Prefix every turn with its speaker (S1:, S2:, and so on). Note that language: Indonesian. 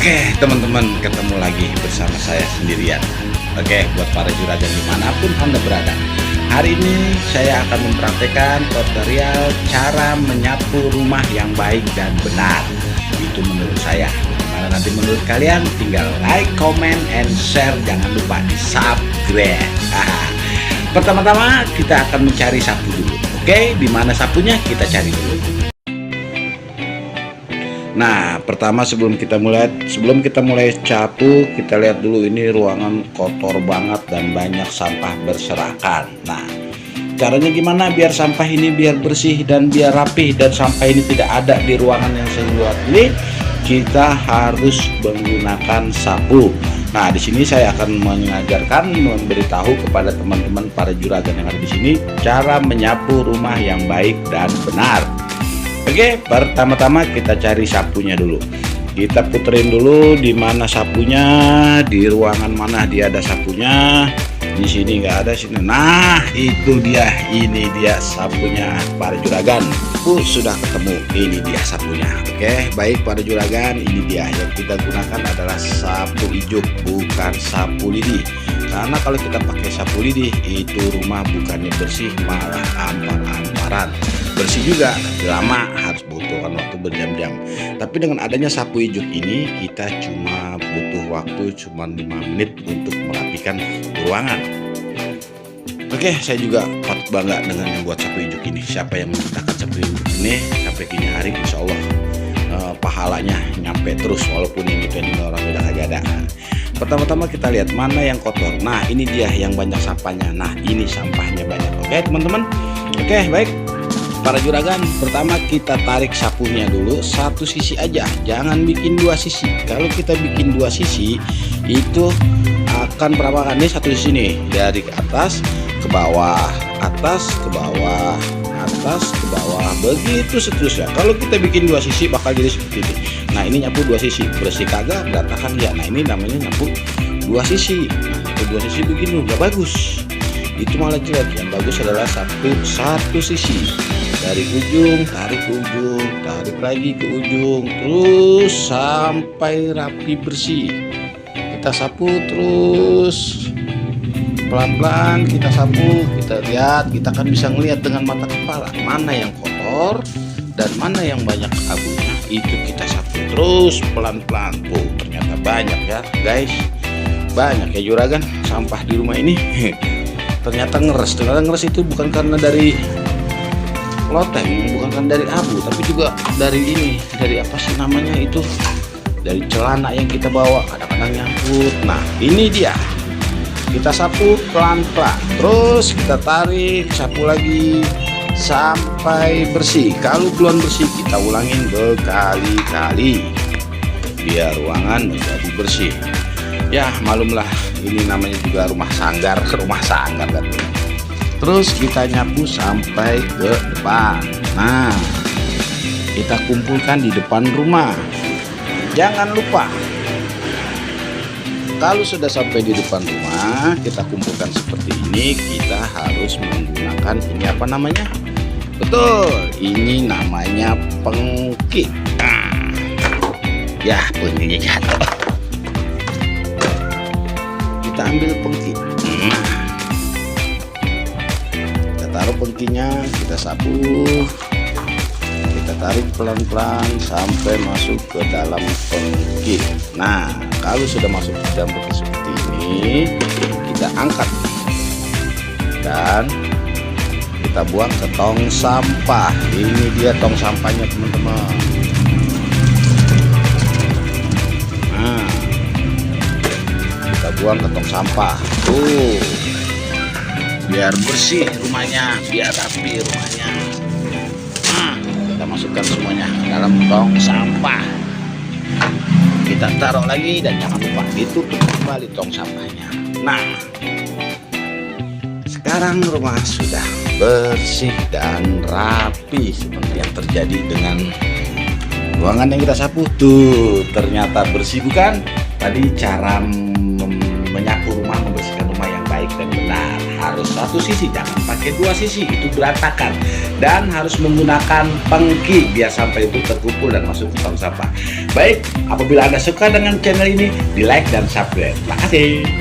S1: Oke teman-teman, ketemu lagi bersama saya sendirian. Oke, buat para juragan dimanapun Anda berada, hari ini saya akan mempraktekkan tutorial cara menyapu rumah yang baik dan benar. Itu menurut saya. Karena nanti menurut kalian tinggal like, comment, and share. Jangan lupa di subscribe. Pertama-tama kita akan mencari sapu dulu. Oke, di mana sapunya kita cari dulu. Nah, pertama sebelum kita mulai capu, kita lihat dulu ini ruangan kotor banget dan banyak sampah berserakan. Nah, caranya gimana biar sampah ini biar bersih dan biar rapih dan sampah ini tidak ada di ruangan yang saya buat ini? Kita harus menggunakan sapu. Nah, di sini saya akan mengajarkan, memberitahu kepada teman-teman para juragan yang ada di sini cara menyapu rumah yang baik dan benar. Oke, pertama-tama kita cari sapunya dulu. Kita puterin dulu di mana sapunya, di ruangan mana dia ada sapunya. Di sini nggak ada, sini. Nah, itu dia. Ini dia sapunya para juragan. Sudah ketemu. Ini dia sapunya. Oke, baik para juragan, ini dia yang kita gunakan adalah sapu ijuk, bukan sapu lidi. Karena kalau kita pakai sapu lidi, itu rumah bukannya bersih, malah ampar-amparan. Bersih juga, lama, harus butuhkan waktu berjam-jam. Tapi dengan adanya sapu ijuk ini, kita cuma butuh waktu cuma 5 menit untuk merapikan ruangan. Oke, saya juga patut bangga dengan yang buat sapu ijuk ini. Siapa yang menciptakan sapu ijuk ini sampai kini hari, insya Allah pahalanya nyampe terus, walaupun ini orang udah kagak ada. Pertama-tama kita lihat mana yang kotor. Nah, ini dia yang banyak sampahnya. Nah, ini sampahnya banyak. Oke teman-teman. Oke, baik para juragan, pertama kita tarik sapunya dulu satu sisi aja, jangan bikin dua sisi. Kalau kita bikin dua sisi itu akan perambakan. Ini satu sisi nih, dari atas ke bawah, atas ke bawah, atas ke bawah, begitu seterusnya. Kalau kita bikin dua sisi bakal jadi seperti ini. Nah, ini nyapu dua sisi, bersih kagak, berantakan ya. Nah, ini namanya nyapu dua sisi. Nah, dua sisi begini nggak bagus, itu malah jelek. Yang bagus adalah satu sisi, dari ujung tarik ke ujung, tarik lagi ke ujung, terus sampai rapi bersih. Kita sapu terus pelan-pelan, kita sapu, kita lihat, kita kan bisa ngelihat dengan mata kepala mana yang kotor dan mana yang banyak abunya. Itu kita sapu terus pelan-pelan. Ternyata banyak ya guys, banyak ya juragan sampah di rumah ini. Ternyata ngeres itu bukan karena dari loteng, bukan kan dari abu, tapi juga dari ini, dari apa sih namanya itu, dari celana yang kita bawa kadang-kadang nyangkut. Nah, ini dia, kita sapu pelan-pelan, terus kita tarik, sapu lagi sampai bersih. Kalau belum bersih kita ulangin berkali-kali biar ruangan menjadi bersih. Ya malumlah, ini namanya juga rumah sanggar kan. Terus kita nyapu sampai ke depan. Nah, kita kumpulkan di depan rumah. Jangan lupa, kalau sudah sampai di depan rumah, kita kumpulkan seperti ini. Kita harus menggunakan ini apa namanya? Betul, ini namanya pengki. Ya, pengkinya jatuh. Kita ambil pengki. Taruh pengkinya, kita sapu, kita tarik pelan-pelan sampai masuk ke dalam pengki. Nah, kalau sudah masuk ke dalam pengki seperti ini, kita angkat dan kita buang ke tong sampah. Ini dia tong sampahnya teman-teman. Nah, kita buang ke tong sampah. Biar bersih rumahnya, biar rapi rumahnya. Kita masukkan semuanya ke dalam tong sampah. Kita taruh lagi dan jangan lupa ditutup kembali tong sampahnya. Nah, sekarang rumah sudah bersih dan rapi seperti yang terjadi dengan ruangan yang kita sapu. Tuh, ternyata bersih bukan? Tadi cara menyapu rumah, membersihkan rumah yang baik baik dan benar. Harus satu sisi, jangan pakai dua sisi, itu berantakan. Dan harus menggunakan pengki biar sampah itu terkumpul dan masuk ke tong sampah. Baik, apabila Anda suka dengan channel ini, di like dan subscribe. Terima kasih.